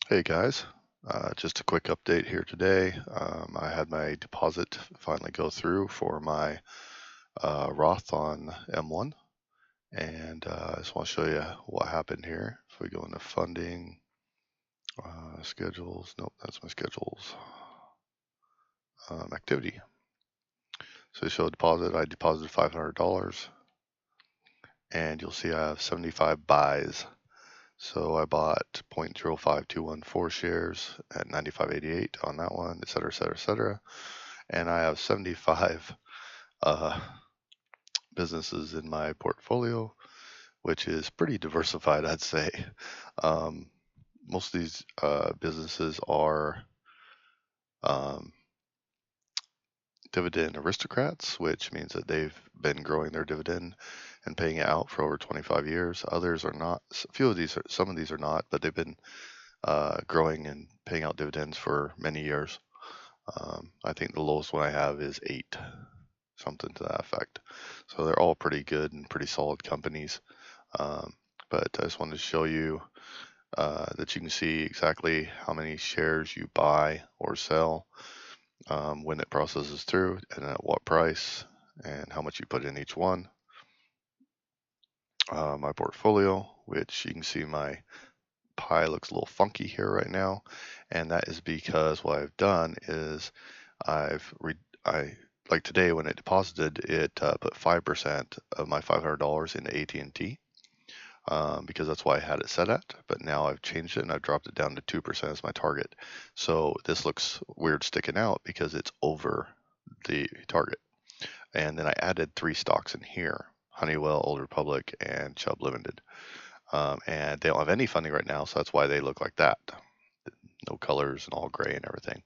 Hey guys, just a quick update here today. I had my deposit finally go through for my Roth on M1, and I just want to show you what happened here. If we go into funding, schedules, nope, that's my schedules, activity. So show deposit, I deposited $500, and you'll see I have 75 buys. So I bought 0.05214 shares at 95.88 on that one, et cetera, et cetera, et cetera. And I have 75 uh, businesses in my portfolio, which is pretty diversified, I'd say. Um, most of these businesses are um, dividend aristocrats, which means that they've been growing their dividend and paying it out for over 25 years. Others are not. A few of these, some of these are not, but they've been growing and paying out dividends for many years. I think the lowest one I have is 8, something to that effect. So they're all pretty good and pretty solid companies. Um, but I just wanted to show you that you can see exactly how many shares you buy or sell when it processes through and at what price and how much you put in each one. My portfolio, which you can see my pie looks a little funky here right now, and that is because what I've done is I like today when it deposited it put 5% of my $500 into AT&T because that's why I had it set at, but now I've changed it and I've dropped it down to 2% as my target. So this looks weird sticking out because it's over the target. And then I added 3 stocks in here: Honeywell, Old Republic, and Chubb Limited. And they don't have any funding right now, so that's why they look like that. No colors and all gray and everything.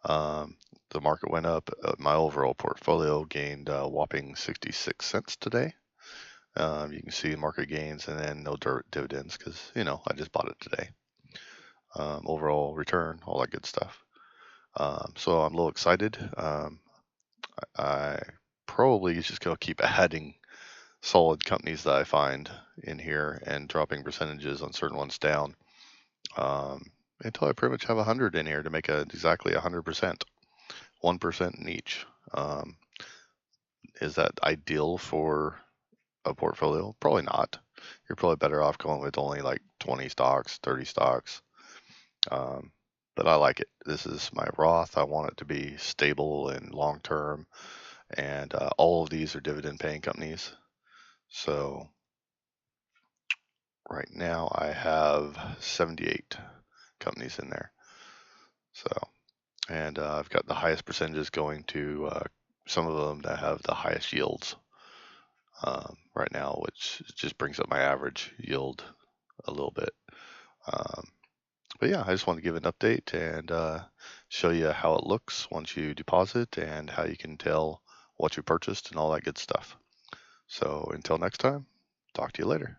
The market went up. My overall portfolio gained a whopping 66 cents today. You can see market gains and then no dividends because, I just bought it today. Overall return, all that good stuff. So I'm a little excited. I probably just going to keep adding solid companies that I find in here and dropping percentages on certain ones down until I pretty much have 100 in here to make exactly 100%, 1% in each. Is that ideal for a portfolio? Probably not. You're probably better off going with only like 20 stocks, 30 stocks. Um, but I like it. This is my Roth. I want it to be stable and long term. And all of these are dividend paying companies. So right now I have 78 companies in there. So, and I've got the highest percentages going to some of them that have the highest yields right now, which just brings up my average yield a little bit. Um, but yeah, I just want to give an update and show you how it looks once you deposit and how you can tell what you purchased and all that good stuff. So until next time, talk to you later.